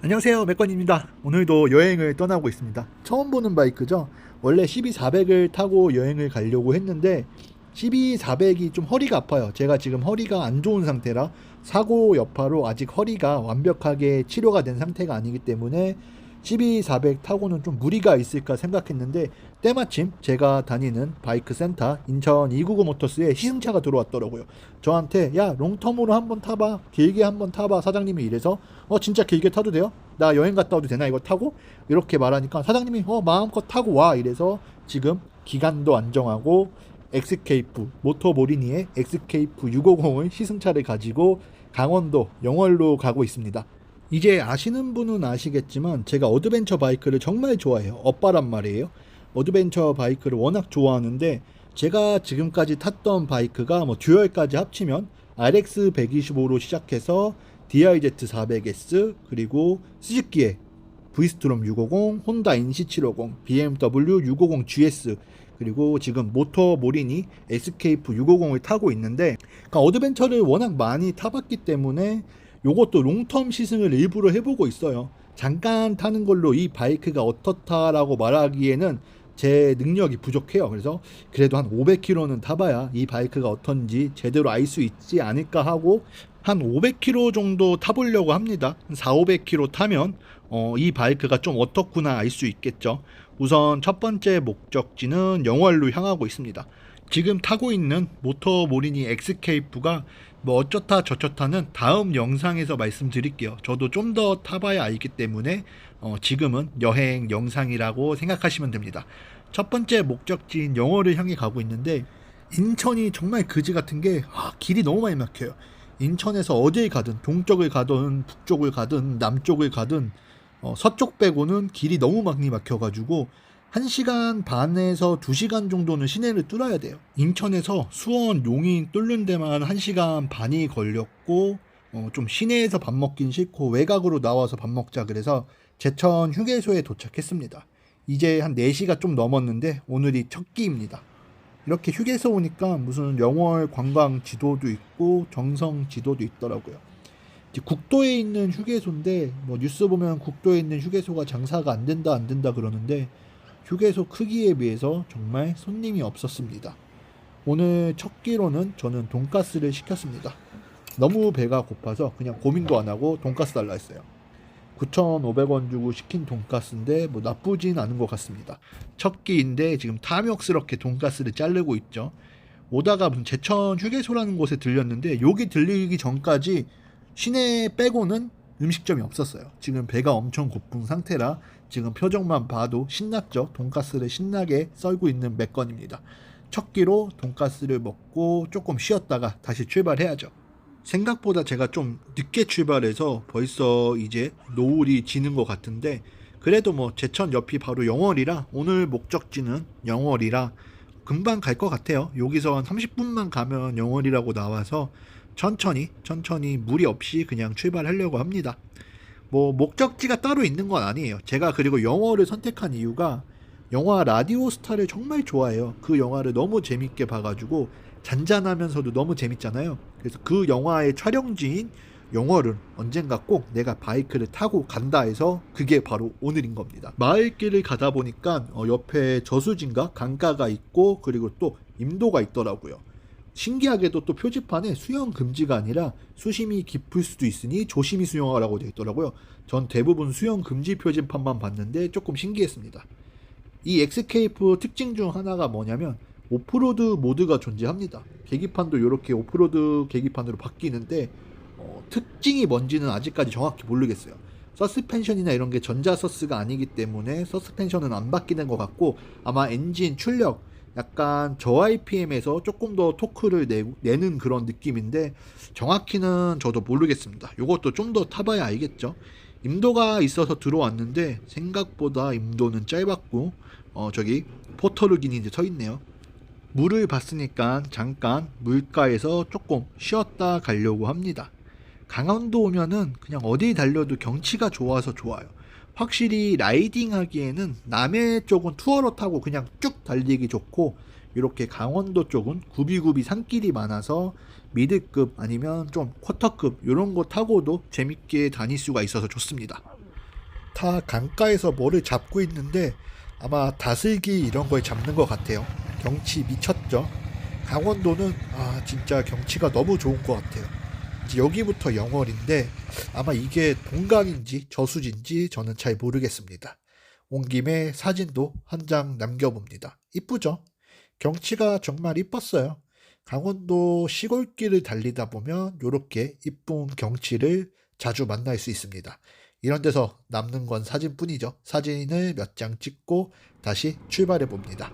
안녕하세요, 맥건입니다. 오늘도 여행을 떠나고 있습니다. 처음 보는 바이크죠. 원래 CB400을 타고 여행을 가려고 했는데 CB400이 좀 허리가 아파요. 제가 지금 허리가 안 좋은 상태라 사고 여파로 아직 허리가 완벽하게 치료가 된 상태가 아니기 때문에 CB400 타고는 좀 무리가 있을까 생각했는데 때마침 제가 다니는 바이크 센터 인천 299 모터스에 시승차가 들어왔더라고요. 저한테 야 롱텀으로 한번 타봐, 길게 한번 타봐 사장님이 이래서 진짜 길게 타도 돼요? 나 여행 갔다 와도 되나 이거 타고? 이렇게 말하니까 사장님이 마음껏 타고 와 이래서 지금 기간도 안 정하고 엑스케이프 모토모리니의 엑스케이프 650을 시승차를 가지고 강원도 영월로 가고 있습니다. 이제 아시는 분은 아시겠지만 제가 어드벤처 바이크를 정말 좋아해요. 업바란 말이에요. 어드벤처 바이크를 워낙 좋아하는데 제가 지금까지 탔던 바이크가 듀얼까지 합치면 RX 125로 시작해서 DRZ400S 그리고 스즈키의 V스트롬 650, 혼다 인시 750, BMW 650 GS 그리고 지금 모토모리니 에스케이프 650을 타고 있는데 그러니까 어드벤처를 워낙 많이 타봤기 때문에 요것도 롱텀 시승을 일부러 해보고 있어요. 잠깐 타는 걸로 이 바이크가 어떻다라고 말하기에는 제 능력이 부족해요. 그래서 그래도 한 500km는 타봐야 이 바이크가 어떤지 제대로 알 수 있지 않을까 하고 한 500km 정도 타보려고 합니다. 한 4,500km 타면 이 바이크가 좀 어떻구나 알 수 있겠죠. 우선 첫 번째 목적지는 영월로 향하고 있습니다. 지금 타고 있는 모토모리니 엑스케이프가 어쩌다 저쩌다는 다음 영상에서 말씀드릴게요. 저도 좀 더 타봐야 알기 때문에 지금은 여행 영상이라고 생각하시면 됩니다. 첫 번째 목적지인 영월을 향해 가고 있는데 인천이 정말 그지 같은 게 길이 너무 많이 막혀요. 인천에서 어딜 가든 동쪽을 가든 북쪽을 가든 남쪽을 가든 서쪽 빼고는 길이 너무 많이 막혀가지고 1시간 반에서 2시간 정도는 시내를 뚫어야 돼요. 인천에서 수원, 용인 뚫는 데만 1시간 반이 걸렸고 좀 시내에서 밥 먹긴 싫고 외곽으로 나와서 밥 먹자 그래서 제천 휴게소에 도착했습니다. 이제 한 4시가 좀 넘었는데 오늘이 첫 끼입니다. 이렇게 휴게소 오니까 무슨 영월 관광 지도도 있고 정성 지도도 있더라고요. 국도에 있는 휴게소인데 뉴스 보면 국도에 있는 휴게소가 장사가 안 된다 그러는데 휴게소 크기에 비해서 정말 손님이 없었습니다. 오늘 첫 끼로는 저는 돈가스를 시켰습니다. 너무 배가 고파서 그냥 고민도 안 하고 돈가스 달라 했어요. 9,500원 주고 시킨 돈가스인데 나쁘진 않은 것 같습니다. 첫 끼인데 지금 탐욕스럽게 돈가스를 자르고 있죠. 오다가 무슨 제천 휴게소라는 곳에 들렸는데 여기 들리기 전까지 시내 빼고는 음식점이 없었어요. 지금 배가 엄청 고픈 상태라 지금 표정만 봐도 신났죠. 돈가스를 신나게 썰고 있는 맥건입니다. 첫 끼로 돈가스를 먹고 조금 쉬었다가 다시 출발해야죠. 생각보다 제가 좀 늦게 출발해서 벌써 이제 노을이 지는 것 같은데 그래도 제천 옆이 바로 영월이라 오늘 목적지는 영월이라 금방 갈 것 같아요. 여기서 한 30분만 가면 영월이라고 나와서 천천히 무리 없이 그냥 출발하려고 합니다. 목적지가 따로 있는 건 아니에요. 제가 그리고 영화를 선택한 이유가 영화 라디오스타를 정말 좋아해요. 그 영화를 너무 재밌게 봐가지고 잔잔하면서도 너무 재밌잖아요. 그래서 그 영화의 촬영지인 영월은 언젠가 꼭 내가 바이크를 타고 간다 해서 그게 바로 오늘인 겁니다. 마을길을 가다 보니까 옆에 저수지인가 강가가 있고 그리고 또 임도가 있더라고요. 신기하게도 또 표지판에 수영 금지가 아니라 수심이 깊을 수도 있으니 조심히 수영하라고 되어 있더라고요. 전 대부분 수영 금지 표지판만 봤는데 조금 신기했습니다. 이 엑스케이프 특징 중 하나가 뭐냐면 오프로드 모드가 존재합니다. 계기판도 이렇게 오프로드 계기판으로 바뀌는데 특징이 뭔지는 아직까지 정확히 모르겠어요. 서스펜션이나 이런 게 전자서스가 아니기 때문에 서스펜션은 안 바뀌는 것 같고 아마 엔진 출력 약간 저RPM에서 조금 더 토크를 내는 그런 느낌인데 정확히는 저도 모르겠습니다. 이것도 좀 더 타봐야 알겠죠. 임도가 있어서 들어왔는데 생각보다 임도는 짧았고 저기 포터르긴이 이제 서 있네요. 물을 봤으니까 잠깐 물가에서 조금 쉬었다 가려고 합니다. 강원도 오면은 그냥 어디 달려도 경치가 좋아서 좋아요. 확실히 라이딩 하기에는 남해 쪽은 투어로 타고 그냥 쭉 달리기 좋고, 이렇게 강원도 쪽은 굽이굽이 산길이 많아서 미드급 아니면 좀 쿼터급 이런 거 타고도 재밌게 다닐 수가 있어서 좋습니다. 다 강가에서 뭐를 잡고 있는데 아마 다슬기 이런 걸 잡는 것 같아요. 경치 미쳤죠. 강원도는 진짜 경치가 너무 좋은 것 같아요. 이제 여기부터 영월인데 아마 이게 동강인지 저수지인지 저는 잘 모르겠습니다. 온 김에 사진도 한 장 남겨봅니다. 이쁘죠? 경치가 정말 이뻤어요. 강원도 시골길을 달리다 보면 이렇게 이쁜 경치를 자주 만날 수 있습니다. 이런 데서 남는 건 사진뿐이죠. 사진을 몇 장 찍고 다시 출발해 봅니다.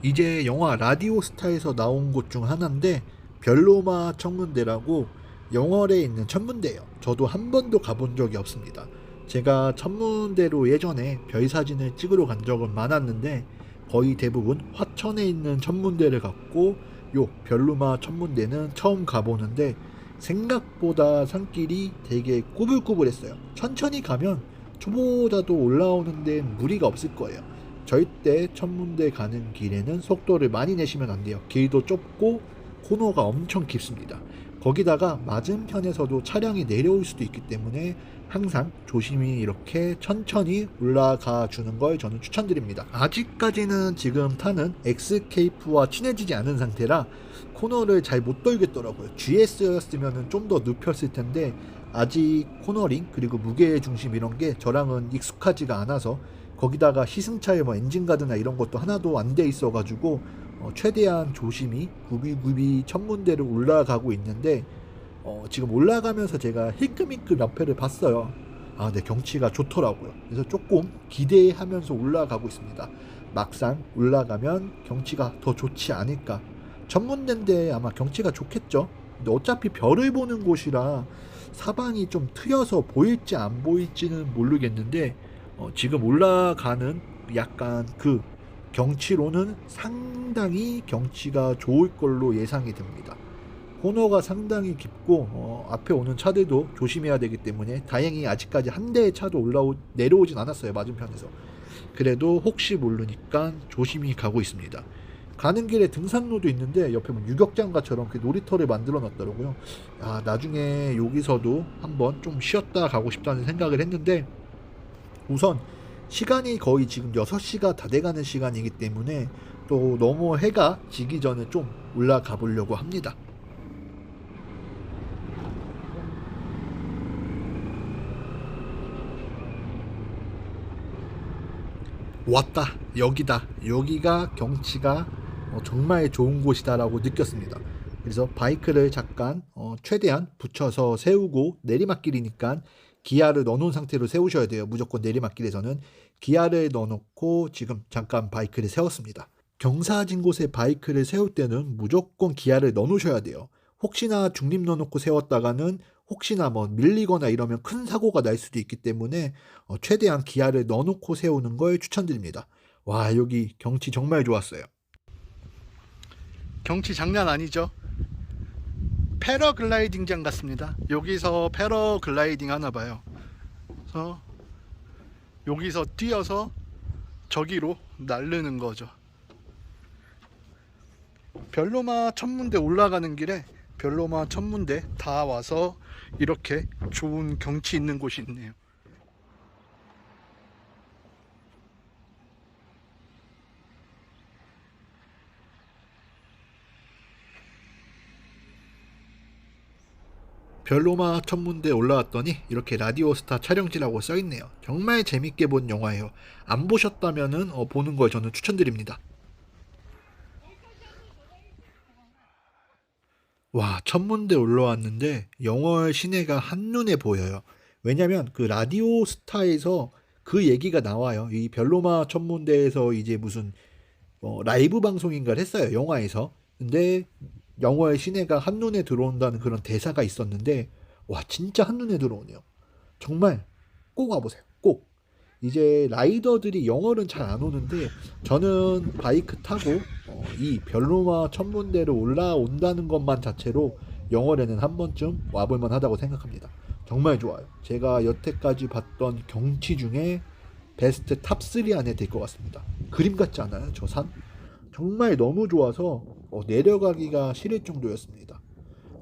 이제 영화 라디오스타에서 나온 곳 중 하나인데 별로마 천문대라고 영월에 있는 천문대예요. 저도 한 번도 가본 적이 없습니다. 제가 천문대로 예전에 별 사진을 찍으러 간 적은 많았는데 거의 대부분 화천에 있는 천문대를 갔고, 요 별로마 천문대는 처음 가보는데 생각보다 산길이 되게 꾸불꾸불했어요. 천천히 가면 초보자도 올라오는 데는 무리가 없을 거예요. 절대 천문대 가는 길에는 속도를 많이 내시면 안 돼요. 길도 좁고 코너가 엄청 깊습니다. 거기다가 맞은편에서도 차량이 내려올 수도 있기 때문에 항상 조심히 이렇게 천천히 올라가 주는 걸 저는 추천드립니다. 아직까지는 지금 타는 엑스케이프와 친해지지 않은 상태라 코너를 잘 못 돌겠더라고요. GS였으면 좀 더 눕혔을 텐데 아직 코너링 그리고 무게 중심 이런 게 저랑은 익숙하지가 않아서, 거기다가 시승차에 뭐 엔진가드나 이런 것도 하나도 안 돼 있어가지고 최대한 조심히 구비구비 천문대를 올라가고 있는데 지금 올라가면서 제가 힐끔힐끔 옆에를 봤어요. 네, 경치가 좋더라고요. 그래서 조금 기대하면서 올라가고 있습니다. 막상 올라가면 경치가 더 좋지 않을까. 천문대인데 아마 경치가 좋겠죠. 근데 어차피 별을 보는 곳이라 사방이 좀 트여서 보일지 안 보일지는 모르겠는데 지금 올라가는 약간 그 경치로는 상당히 경치가 좋을 걸로 예상이 됩니다. 코너가 상당히 깊고 앞에 오는 차들도 조심해야 되기 때문에 다행히 아직까지 한 대의 차도 내려오진 않았어요. 맞은편에서. 그래도 혹시 모르니까 조심히 가고 있습니다. 가는 길에 등산로도 있는데 옆에 뭐 유격장가처럼 그 놀이터를 만들어 놨더라고요. 나중에 여기서도 한번 좀 쉬었다 가고 싶다는 생각을 했는데, 우선 시간이 거의 지금 6시가 다 돼가는 시간이기 때문에 또 너무 해가 지기 전에 좀 올라가 보려고 합니다. 왔다, 여기다, 여기가 경치가 정말 좋은 곳이다라고 느꼈습니다. 그래서 바이크를 잠깐 최대한 붙여서 세우고, 내리막길이니까 기아를 넣어놓은 상태로 세우셔야 돼요. 무조건 내리막길에서는 기아를 넣어놓고 지금 잠깐 바이크를 세웠습니다. 경사진 곳에 바이크를 세울 때는 무조건 기아를 넣어놓으셔야 돼요. 혹시나 중립 넣어놓고 세웠다가는 혹시나 뭐 밀리거나 이러면 큰 사고가 날 수도 있기 때문에 최대한 기아를 넣어놓고 세우는 걸 추천드립니다. 와, 여기 경치 정말 좋았어요. 경치 장난 아니죠? 패러글라이딩장 같습니다. 여기서 패러글라이딩 하나 봐요. 그래서 여기서 뛰어서 저기로 날르는 거죠. 별로마 천문대 올라가는 길에 별로마 천문대 다 와서 이렇게 좋은 경치 있는 곳이 있네요. 별로마 천문대 올라왔더니 이렇게 라디오스타 촬영지라고 써있네요. 정말 재밌게 본 영화예요. 안 보셨다면은 보는 걸 저는 추천드립니다. 와, 천문대 올라왔는데 영월 시내가 한눈에 보여요. 왜냐면 그 라디오스타에서 그 얘기가 나와요. 이 별로마 천문대에서 이제 무슨 라이브 방송인가를 했어요. 영화에서. 근데 영월 시내가 한눈에 들어온다는 그런 대사가 있었는데, 와, 진짜 한눈에 들어오네요. 정말 꼭 와보세요. 꼭. 이제 라이더들이 영월은 잘 안 오는데 저는 바이크 타고 이 별로마 천문대로 올라온다는 것만 자체로 영월에는 한 번쯤 와볼만 하다고 생각합니다. 정말 좋아요. 제가 여태까지 봤던 경치 중에 베스트 탑3 안에 들 것 같습니다. 그림 같지 않아요? 저 산? 정말 너무 좋아서 내려가기가 싫을 정도였습니다.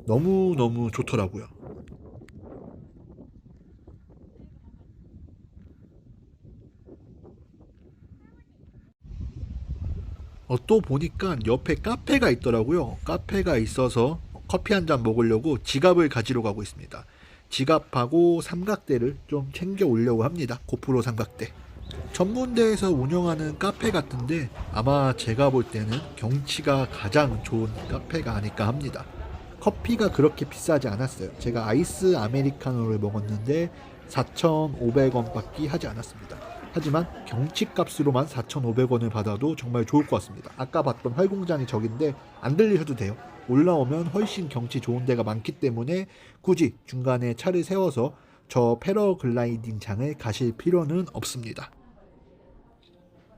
너무너무 좋더라고요. 또 보니까 옆에 카페가 있더라고요. 카페가 있어서 커피 한 잔 먹으려고 지갑을 가지러 가고 있습니다. 지갑하고 삼각대를 좀 챙겨 오려고 합니다. 고프로 삼각대. 전문대에서 운영하는 카페 같은데 아마 제가 볼 때는 경치가 가장 좋은 카페가 아닐까 합니다. 커피가 그렇게 비싸지 않았어요. 제가 아이스 아메리카노를 먹었는데 4,500원 밖에 하지 않았습니다. 하지만 경치값으로만 4,500원을 받아도 정말 좋을 것 같습니다. 아까 봤던 활공장이 저긴데 안 들리셔도 돼요. 올라오면 훨씬 경치 좋은 데가 많기 때문에 굳이 중간에 차를 세워서 저 패러글라이딩 장을 가실 필요는 없습니다.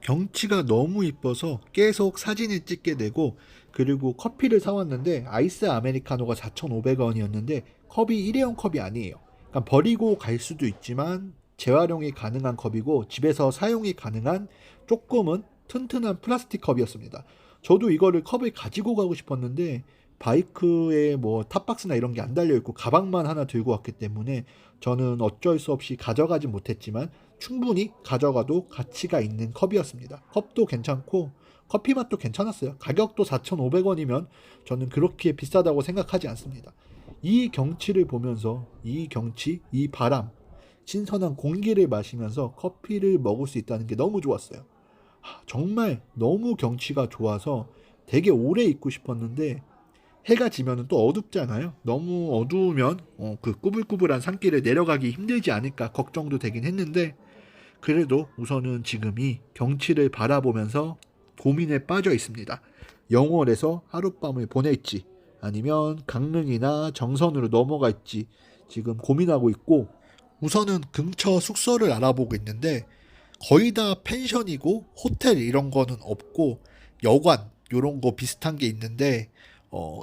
경치가 너무 이뻐서 계속 사진을 찍게 되고, 그리고 커피를 사왔는데 아이스 아메리카노가 4,500원이었는데 컵이 일회용 컵이 아니에요. 그러니까 버리고 갈 수도 있지만 재활용이 가능한 컵이고 집에서 사용이 가능한 조금은 튼튼한 플라스틱 컵이었습니다. 저도 이거를 컵을 가지고 가고 싶었는데 바이크에 뭐 탑박스나 이런 게 안 달려 있고 가방만 하나 들고 왔기 때문에 저는 어쩔 수 없이 가져가지 못했지만 충분히 가져가도 가치가 있는 컵이었습니다. 컵도 괜찮고 커피 맛도 괜찮았어요. 가격도 4,500원이면 저는 그렇게 비싸다고 생각하지 않습니다. 이 경치를 보면서 이 경치, 이 바람, 신선한 공기를 마시면서 커피를 먹을 수 있다는 게 너무 좋았어요. 정말 너무 경치가 좋아서 되게 오래 있고 싶었는데 해가 지면은 또 어둡잖아요. 너무 어두우면 그 꾸불꾸불한 산길을 내려가기 힘들지 않을까 걱정도 되긴 했는데, 그래도 우선은 지금 이 경치를 바라보면서 고민에 빠져 있습니다. 영월에서 하룻밤을 보낼지 아니면 강릉이나 정선으로 넘어갈지 지금 고민하고 있고, 우선은 근처 숙소를 알아보고 있는데 거의 다 펜션이고 호텔 이런 거는 없고 여관 요런 거 비슷한 게 있는데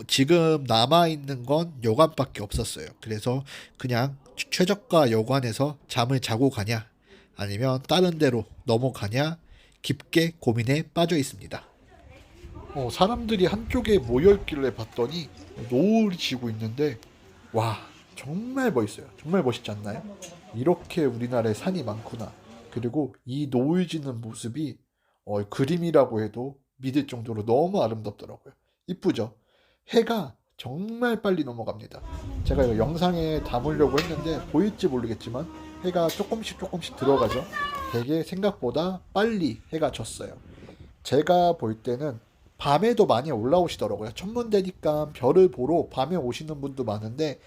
지금 남아있는 건 여관밖에 없었어요. 그래서 그냥 최저가 여관에서 잠을 자고 가냐 아니면 다른 데로 넘어가냐 깊게 고민에 빠져 있습니다. 사람들이 한쪽에 모여있길래 봤더니 노을이 지고 있는데 와, 정말 멋있어요. 정말 멋있지 않나요? 이렇게 우리나라에 산이 많구나. 그리고 이 노을 지는 모습이 그림이라고 해도 믿을 정도로 너무 아름답더라고요. 이쁘죠? 해가 정말 빨리 넘어갑니다. 제가 이거 영상에 담으려고 했는데 보일지 모르겠지만 해가 조금씩 들어가죠. 되게 생각보다 빨리 해가 졌어요. 제가 볼 때는 밤에도 많이 올라오시더라고요. 천문대니까 별을 보러 밤에 오시는 분도 많은데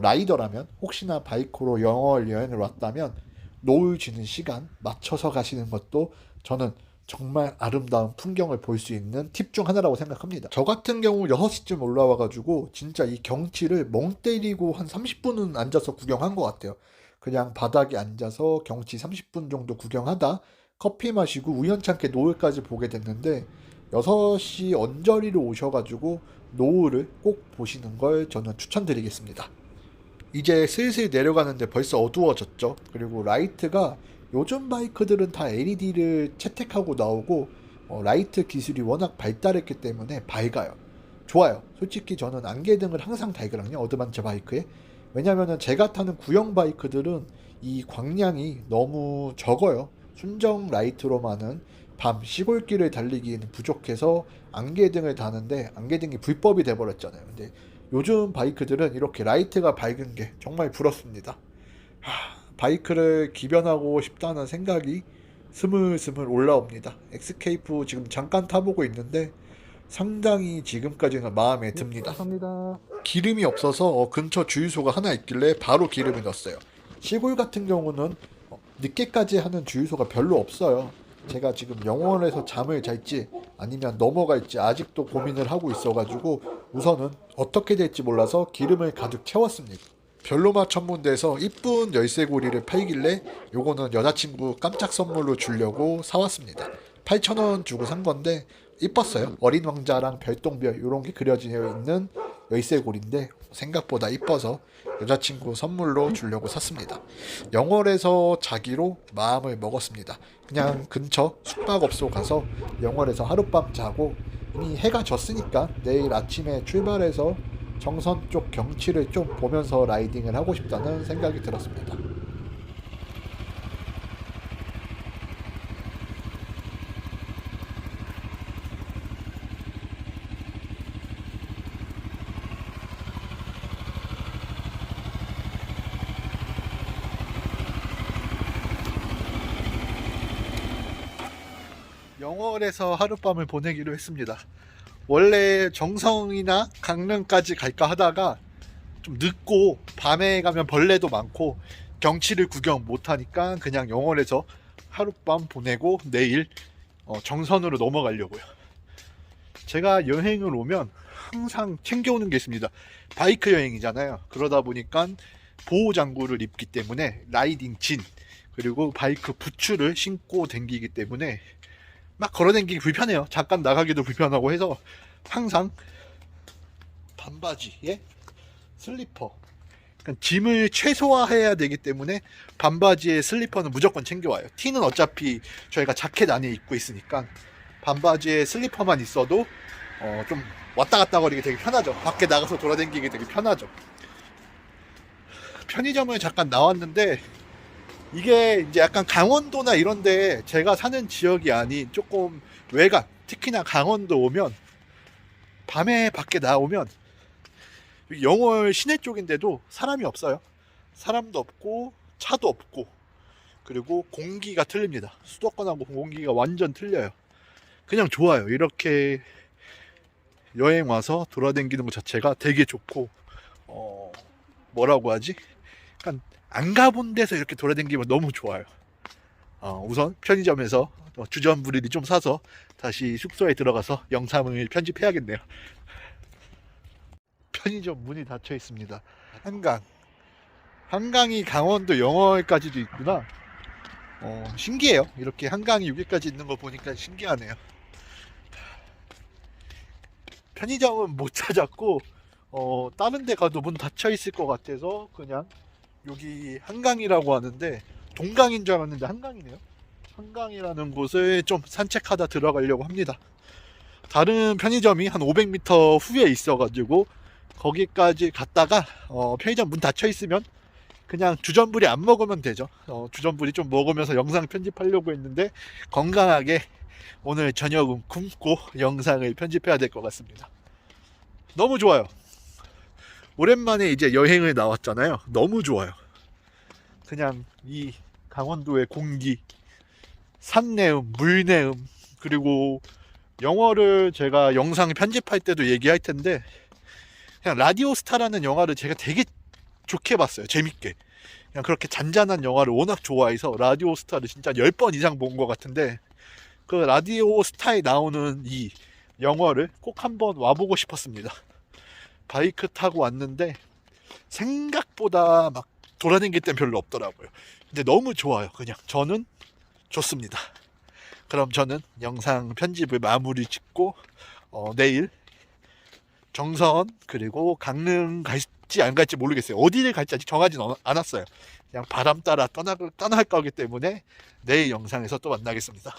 라이더라면 혹시나 바이크로 영월 여행을 왔다면 노을 지는 시간 맞춰서 가시는 것도 저는 정말 아름다운 풍경을 볼 수 있는 팁 중 하나라고 생각합니다. 저 같은 경우 6시쯤 올라와가지고 진짜 이 경치를 멍 때리고 한 30분은 앉아서 구경한 것 같아요. 그냥 바닥에 앉아서 경치 30분 정도 구경하다 커피 마시고 우연찮게 노을까지 보게 됐는데 6시 언저리로 오셔가지고 노을을 꼭 보시는 걸 저는 추천드리겠습니다. 이제 슬슬 내려가는데 벌써 어두워졌죠. 그리고 라이트가 요즘 바이크들은 다 LED를 채택하고 나오고 라이트 기술이 워낙 발달했기 때문에 밝아요. 좋아요. 솔직히 저는 안개등을 항상 달거든요. 어드반처 바이크에. 왜냐면은 제가 타는 구형 바이크들은 이 광량이 너무 적어요. 순정 라이트로만은 밤 시골길을 달리기에는 부족해서 안개등을 다는데 안개등이 불법이 돼버렸잖아요. 근데 요즘 바이크들은 이렇게 라이트가 밝은 게 정말 부럽습니다. 바이크를 기변하고 싶다는 생각이 스물스물 올라옵니다. 엑스케이프 지금 잠깐 타보고 있는데 상당히 지금까지는 마음에 듭니다. 감사합니다. 기름이 없어서 근처 주유소가 하나 있길래 바로 기름을 넣었어요. 시골 같은 경우는 늦게까지 하는 주유소가 별로 없어요. 제가 지금 영월에서 잠을 잘지 아니면 넘어갈지 아직도 고민을 하고 있어가지고 우선은 어떻게 될지 몰라서 기름을 가득 채웠습니다. 별로마 천문대에서 이쁜 열쇠고리를 팔길래 요거는 여자친구 깜짝 선물로 주려고 사왔습니다. 8,000원 주고 산 건데 이뻤어요. 어린 왕자랑 별똥별 이런 게 그려져 있는 열쇠고리인데 생각보다 이뻐서 여자친구 선물로 주려고 샀습니다. 영월에서 자기로 마음을 먹었습니다. 그냥 근처 숙박업소 가서 영월에서 하룻밤 자고 이미 해가 졌으니까 내일 아침에 출발해서 정선 쪽 경치를 좀 보면서 라이딩을 하고 싶다는 생각이 들었습니다. 영월에서 하룻밤을 보내기로 했습니다. 원래 정성이나 강릉까지 갈까 하다가 좀 늦고 밤에 가면 벌레도 많고 경치를 구경 못하니까 그냥 영월에서 하룻밤 보내고 내일 정선으로 넘어가려고요. 제가 여행을 오면 항상 챙겨오는 게 있습니다. 바이크 여행이잖아요. 그러다 보니까 보호장구를 입기 때문에 라이딩 진 그리고 바이크 부츠를 신고 댕기기 때문에 막 걸어댕기기 불편해요. 잠깐 나가기도 불편하고 해서 항상 반바지에 슬리퍼, 그러니까 짐을 최소화해야 되기 때문에 반바지에 슬리퍼는 무조건 챙겨와요. 티는 어차피 저희가 자켓 안에 입고 있으니까 반바지에 슬리퍼만 있어도 좀 왔다 갔다 거리기 되게 편하죠. 밖에 나가서 돌아다니기 되게 편하죠. 편의점을 잠깐 나왔는데 이게 이제 약간 강원도나 이런데 제가 사는 지역이 아닌 조금 외곽, 특히나 강원도 오면 밤에 밖에 나오면 영월 시내 쪽인데도 사람이 없어요. 사람도 없고 차도 없고 그리고 공기가 틀립니다. 수도권하고 공기가 완전 틀려요. 그냥 좋아요. 이렇게 여행 와서 돌아다니는 것 자체가 되게 좋고 뭐라고 하지? 약간 안 가본 데서 이렇게 돌아다니면 너무 좋아요. 우선 편의점에서 주전부리를 좀 사서 다시 숙소에 들어가서 영상을 편집해야겠네요. 편의점 문이 닫혀 있습니다. 한강이 강원도 영월까지도 있구나. 신기해요. 이렇게 한강이 여기까지 있는 거 보니까 신기하네요. 편의점은 못 찾았고 다른 데 가도 문 닫혀 있을 것 같아서 그냥 여기 한강이라고 하는데 동강인 줄 알았는데 한강이네요. 한강이라는 곳을 좀 산책하다 들어가려고 합니다. 다른 편의점이 한 500m 후에 있어가지고 거기까지 갔다가 편의점 문 닫혀 있으면 그냥 주전부리 안 먹으면 되죠. 주전부리 좀 먹으면서 영상 편집하려고 했는데 건강하게 오늘 저녁은 굶고 영상을 편집해야 될 것 같습니다. 너무 좋아요. 오랜만에 이제 여행을 나왔잖아요. 너무 좋아요. 그냥 이 강원도의 공기, 산내음, 물내음, 그리고 영어를 제가 영상 편집할 때도 얘기할 텐데 그냥 라디오스타라는 영화를 제가 되게 좋게 봤어요. 재밌게. 그냥 그렇게 잔잔한 영화를 워낙 좋아해서 라디오스타를 진짜 10번 이상 본 것 같은데 그 라디오스타에 나오는 이 영화를 꼭 한번 와보고 싶었습니다. 바이크 타고 왔는데 생각보다 막 돌아다닐 땐 별로 없더라고요. 근데 너무 좋아요. 그냥 저는 좋습니다. 그럼 저는 영상 편집을 마무리 짓고 내일 정선 그리고 강릉 갈지 안 갈지 모르겠어요. 어디를 갈지 아직 정하진 않았어요. 그냥 바람 따라 떠날 거기 때문에 내일 영상에서 또 만나겠습니다.